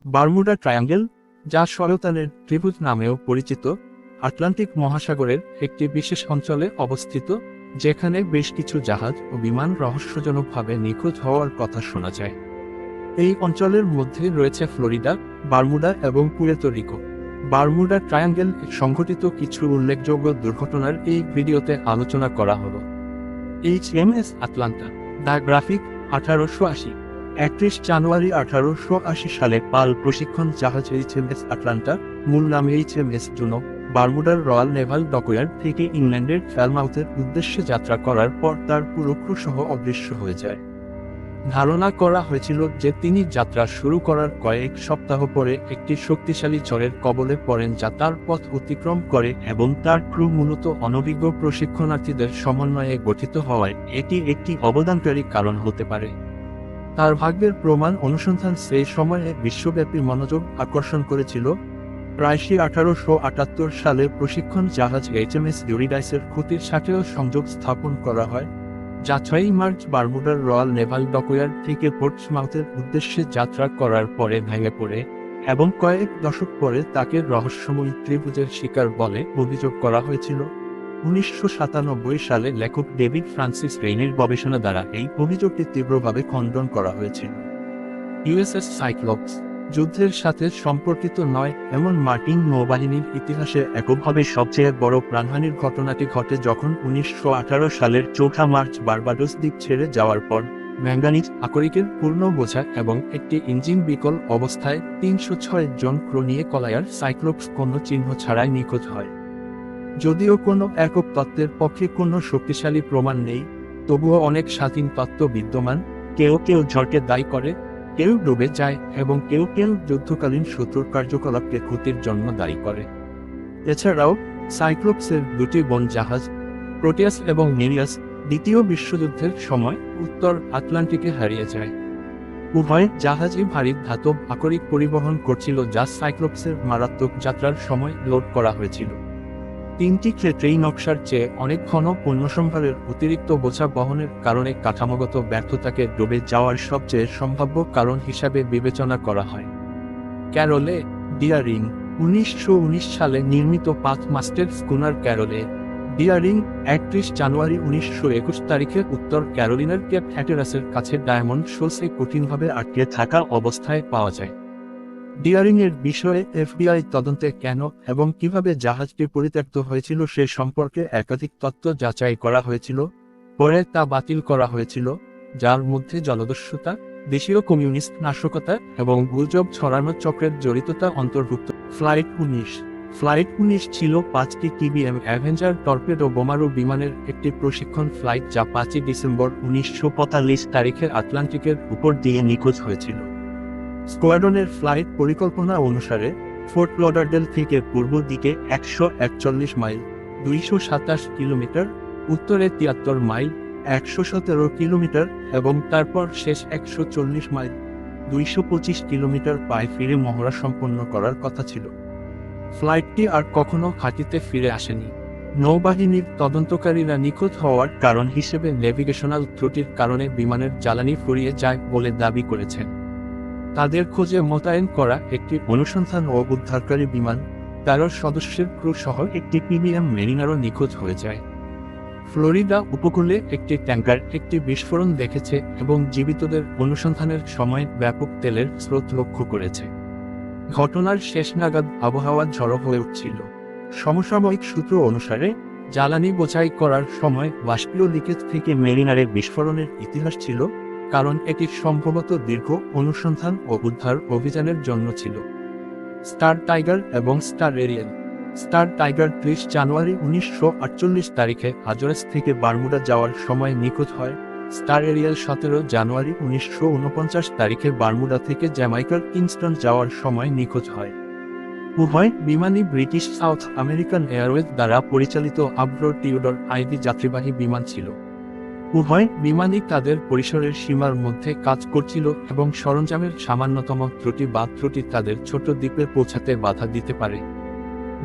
Bermuda triangle, যা শয়তানের ত্রিভুজ নামেও পরিচিত, আটলান্টিক মহাসাগরের একটি বিশেষ অঞ্চলে অবস্থিত, যেখানে বেশ কিছু জাহাজ ও বিমান রহস্যজনকভাবে নিখোঁজ হওয়ার কথা শোনা যায়। এই অঞ্চলের মধ্যে রয়েছে ফ্লোরিডা, বারমুডা এবং পুয়ের্তো রিকো। বারমুডা ট্রায়াঙ্গেল সংঘটিত কিছু উল্লেখযোগ্য দুর্ঘটনার এই ভিডিওতে আলোচনা করা হলো। HMS Atlanta, the graphic, 1880। 31 জানুয়ারি 1880 সালে পাল প্রশিক্ষণ জাহাজ HMS আটলান্টা, মূল নাম HMS জুনো, বারমুডার রয়্যাল নেভাল ডকইয়ার্ড থেকে ইংল্যান্ডের ফ্যালমাউথের উদ্দেশ্যে যাত্রা করার পর তার পুরো ক্রু সহ অদৃশ্য হয়ে যায়। ধারণা করা হয়েছিল যে তিনি যাত্রা শুরু করার কয়েক সপ্তাহ পরে একটি শক্তিশালী ঝড়ের কবলে পড়েন যা তার পথ অতিক্রম করে, এবং তার ক্রু মূলত অনভিজ্ঞ প্রশিক্ষণার্থীদের সমন্বয়ে গঠিত হওয়ায় এটি একটি অবদানকারী কারণ হতে পারে। তার ভাগ্যের প্রমাণ অনুসন্ধান সেই সময়ে বিশ্বব্যাপী মনোযোগ আকর্ষণ করেছিল। প্রায়শই 1878 সালে প্রশিক্ষণ জাহাজ HMS ইউরিডাইসের ক্ষতির সাথেও সংযোগ স্থাপন করা হয়, যা 6 মার্চ বারমুডার রয়্যাল নেভাল ডকইয়ার্ড থেকে পোর্টসমাউথের উদ্দেশ্যে যাত্রা করার পরে ভেঙে পড়ে, এবং কয়েক দশক পরে তাকে রহস্যময়ী ত্রিভুজের শিকার বলে অভিযোগ করা হয়েছিল। 1997 সালে লেখক ডেভিড ফ্রান্সিস রেইনের গবেষণা দ্বারা এই অভিযোগটি তীব্রভাবে খণ্ডন করা হয়েছিল। USS সাইক্লপস, যুদ্ধের সাথে সম্পর্কিত নয় এমন মার্কিন নৌবাহিনীর ইতিহাসে এককভাবে সবচেয়ে বড় প্রাণহানির ঘটনাটি ঘটে যখন 1918 সালের 4 মার্চ বার্বাডোস দ্বীপ ছেড়ে যাওয়ার পর ম্যাঙ্গানিজ আকরিকের পূর্ণ বোঝা এবং একটি ইঞ্জিন বিকল অবস্থায় 306 জন ক্রু নিয়ে কলায়ার সাইক্লোপস কোনো চিহ্ন ছাড়াই নিখোঁজ হয়। যদিও কোনো একক তত্ত্বের পক্ষে কোনো শক্তিশালী প্রমাণ নেই, তবুও অনেক স্বাধীন তত্ত্ব বিদ্যমান। কেউ কেউ ঝড়কে দায়ী করে, কেউ ডুবে যায়, এবং কেউ কেউ যুদ্ধকালীন শত্রুর কার্যকলাপকে ক্ষতির জন্য দায়ী করে। এছাড়াও সাইক্লোপসের দুটি বোন জাহাজ, প্রোটিয়াস এবং নিরিয়াস, দ্বিতীয় বিশ্বযুদ্ধের সময় উত্তর আটলান্টিকে হারিয়ে যায়। উভয় জাহাজই ভারী ধাতব আকরিক পরিবহন করছিল যা সাইক্লোপসের মারাত্মক যাত্রার সময় লোড করা হয়েছিল। তিনটি ক্ষেত্রেই নকশার চেয়ে অনেক ঘন পণ্যসম্ভারের অতিরিক্ত বোঝা বহনের কারণে কাঠামোগত ব্যর্থতাকে ডুবে যাওয়ার সবচেয়ে সম্ভাব্য কারণ হিসাবে বিবেচনা করা হয়। ক্যারোলে ডিয়ারিং, 1919 সালে নির্মিত 5 মাস্টের স্কুনার ক্যারোলে ডিয়ারিং 31 জানুয়ারি 1921 তারিখে উত্তর ক্যারোলিনার কেপ হ্যাটেরাসের কাছে ডায়মন্ড শোলসে কঠিনভাবে আটকে থাকা অবস্থায় পাওয়া যায়। ডিয়ারিংয়ের বিষয়ে FBI তদন্তে কেন এবং কিভাবে জাহাজটি পরিত্যক্ত হয়েছিল সে সম্পর্কে একাধিক তথ্য যাচাই করা হয়েছিল, পরে তা বাতিল করা হয়েছিল, যার মধ্যে জলদস্যুতা, দেশীয় কমিউনিস্ট নাশকতা এবং গুজব ছড়ানো চক্রের জড়িততা অন্তর্ভুক্ত। ফ্লাইট 19 ছিল 5টি TBM অ্যাভেঞ্জার টর্পেডো বোমারু বিমানের একটি প্রশিক্ষণ ফ্লাইট যা 5 ডিসেম্বর 1945 তারিখে আটলান্টিকের উপর দিয়ে নিখোঁজ হয়েছিল। স্কোয়াড্রনের ফ্লাইট পরিকল্পনা অনুসারে ফোর্ট লডারডেল থেকে পূর্ব দিকে 141 মাইল (227 কিলোমিটার), উত্তরে 73 মাইল (117 কিলোমিটার) এবং তারপর শেষ 140 মাইল (225 কিলোমিটার) পায়ে ফিরে মহড়া সম্পন্ন করার কথা ছিল। ফ্লাইটটি আর কখনো ঘাঁটিতে ফিরে আসেনি। নৌবাহিনীর তদন্তকারীরা নিখোঁজ হওয়ার কারণ হিসেবে নেভিগেশনাল ত্রুটির কারণে বিমানের জ্বালানি ফুরিয়ে যায় বলে দাবি করেছেন। তাদের খোঁজে মোতায়েন করা একটি অনুসন্ধান ও উদ্ধারকারী বিমান 13 সদস্যের ক্রু সহ একটি PBM মেরিনারও নিখোঁজ হয়ে যায়। ফ্লোরিডা উপকূলে একটি ট্যাঙ্কার একটি বিস্ফোরণ দেখেছে এবং জীবিতদের অনুসন্ধানের সময় ব্যাপক তেলের স্রোত লক্ষ্য করেছে। ঘটনার শেষ নাগাদ আবহাওয়া ঝড়ো হয়ে উঠছিল। সমসাময়িক সূত্র অনুসারে জ্বালানি বোঝাই করার সময় বাষ্পীয় লিকেজ থেকে মেরিনারে বিস্ফোরণের ইতিহাস ছিল, কারণ এটি সম্ভবত দীর্ঘ অনুসন্ধান ও উদ্ধার অভিযানের জন্য ছিল। স্টার টাইগার এবং স্টার এরিয়েল। স্টার টাইগার 30 জানুয়ারি 1948 তারিখে আজোরেস থেকে বারমুডা যাওয়ার সময় নিখোঁজ হয়। স্টার এরিয়েল 17 জানুয়ারি 1949 তারিখে বারমুডা থেকে জ্যামাইকার কিংস্টন যাওয়ার সময় নিখোঁজ হয়। উভয় বিমানই ব্রিটিশ সাউথ আমেরিকান এয়ারওয়েজ দ্বারা পরিচালিত আব্রো টিউডর আইভি যাত্রীবাহী বিমান ছিল। উভয় বিমানই তাদের পরিসরের সীমার মধ্যে কাজ করছিল এবং সরঞ্জামের সামান্যতম ত্রুটি বা ত্রুটি তাদের ছোট দ্বীপে পৌঁছাতে বাধা দিতে পারে।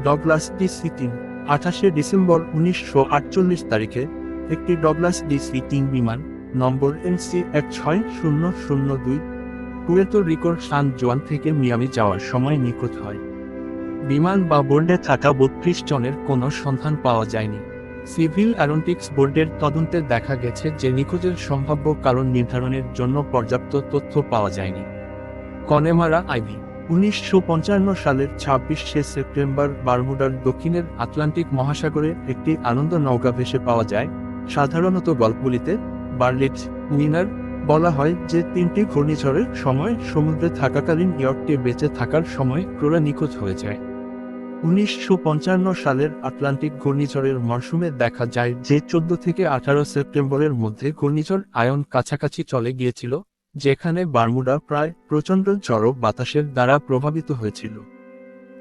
ডগলাস DC-3, 28 ডিসেম্বর 1948 তারিখে একটি ডগলাস DC-3 বিমান নম্বর MC-16002 পুয়ের্তো রিকোর সান জোয়ান থেকে মিয়ামি যাওয়ার সময় নিখোঁজ হয়। বিমান বা বোর্ডে থাকা ৩২ জনের কোনো সন্ধান পাওয়া যায়নি। সিভিল অ্যারোনটিক্স বোর্ডের তদন্তে দেখা গেছে যে নিখোঁজের সম্ভাব্য কারণ নির্ধারণের জন্য পর্যাপ্ত তথ্য পাওয়া যায়নি। কনেমারা আইভি ১৯৫৫ সালের ২৬শে সেপ্টেম্বর বারমুডার দক্ষিণের আটলান্টিক মহাসাগরে একটি আনন্দ নৌকা ভেসে পাওয়া যায়। সাধারণত গল্পগুলিতে বার্লেট উইনার বলা হয় যে ৩টি ঘূর্ণিঝড়ের সময় সমুদ্রে থাকাকালীন ইয়র্কটি বেঁচে থাকার সময় ক্রোরা নিখোঁজ হয়ে যায়। ১৯৫৫ সালের আটলান্টিক ঘূর্ণিঝড়ের মরশুমে দেখা যায় যে ১৪ থেকে ১৮ সেপ্টেম্বরের মধ্যে ঘূর্ণিঝড় আয়ন কাছাকাছি চলে গিয়েছিল, যেখানে বারমুডা প্রায় প্রচণ্ড ঝড়ো বাতাসের দ্বারা প্রভাবিত হয়েছিল।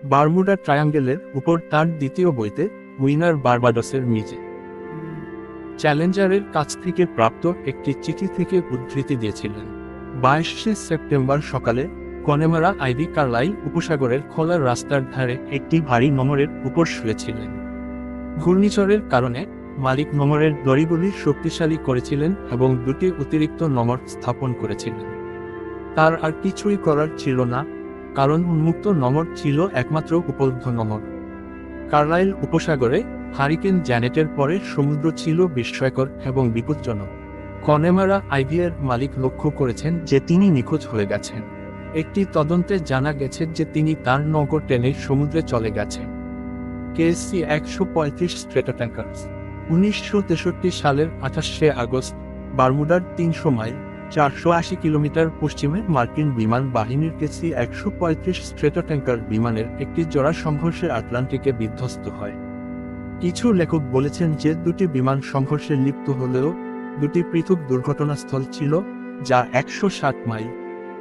বারমুডা ট্রায়াঙ্গেলের উপর তার দ্বিতীয় বইতে উইনার বার্বাডোসের নিজে চ্যালেঞ্জারের কাছ থেকে প্রাপ্ত একটি চিঠি থেকে উদ্ধৃতি দিয়েছিলেন। ২২শে সেপ্টেম্বর সকালে কনেমারা আইভি কার্লাইল উপসাগরের খোলা রাস্তার ধারে একটি ভারী নোঙরের উপর শুয়েছিলেন। ঘূর্ণিঝড়ের কারণে মালিক নোঙরের দড়িগুলি শক্তিশালী করেছিলেন এবং ২টি অতিরিক্ত নোঙর স্থাপন করেছিলেন। তার আর কিছুই করার ছিল না, কারণ উন্মুক্ত নোঙর ছিল একমাত্র উপলব্ধ নোঙর। কার্লাইল উপসাগরে হারিকেন জ্যানেটের পরে সমুদ্র ছিল বিস্ময়কর এবং বিপজ্জনক। কনেমারা আইভিয়ের মালিক লক্ষ্য করেছেন যে তিনি নিখোঁজ হয়ে গেছেন। একটি তদন্তে জানা গেছে যে তিনি তার নৌকো টেনে সমুদ্রে চলে গেছেন। কেএসসি ১৩৫ স্ট্রেটোট্যাঙ্কার্স ১৯৬৩ সালের ২৮শে আগস্ট বারমুডার ৩০০ মাইল ৪৮০ কিলোমিটার পশ্চিমে মার্কিন বিমান বাহিনীর কেসি ১৩৫ স্ট্রেটোট্যাঙ্কার বিমানের একটি জোড়া সংঘর্ষে আটলান্টিকে বিধ্বস্ত হয়। কিছু লেখক বলেছেন যে ২টি বিমান সংঘর্ষে লিপ্ত হলেও ২টি পৃথক দুর্ঘটনাস্থল ছিল, যা ১৬০ মাইল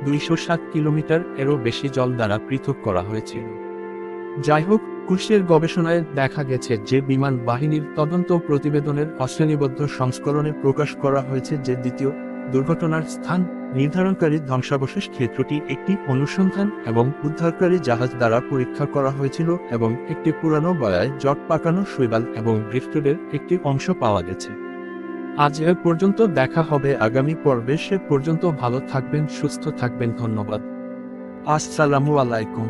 ২০৭ কিলোমিটার এরও বেশি জল দ্বারা পৃথক করা হয়েছিল। যাই হোক, কুশের গবেষণায় দেখা গেছে যে বিমান বাহিনীর তদন্ত প্রতিবেদনের অশ্রেণীবদ্ধ সংস্করণে প্রকাশ করা হয়েছে যে দ্বিতীয় দুর্ঘটনার স্থান নির্ধারণকারী ধ্বংসাবশেষ ক্ষেত্রটি একটি অনুসন্ধান এবং উদ্ধারকারী জাহাজ দ্বারা পরীক্ষা করা হয়েছিল এবং একটি পুরানো বয়ায় জট পাকানো শৈবাল এবং ড্রিফটউডের একটি অংশ পাওয়া গেছে। আজ এ পর্যন্ত, দেখা হবে আগামী পর্বে। সে পর্যন্ত ভালো থাকবেন, সুস্থ থাকবেন। ধন্যবাদ। আসসালামু আলাইকুম।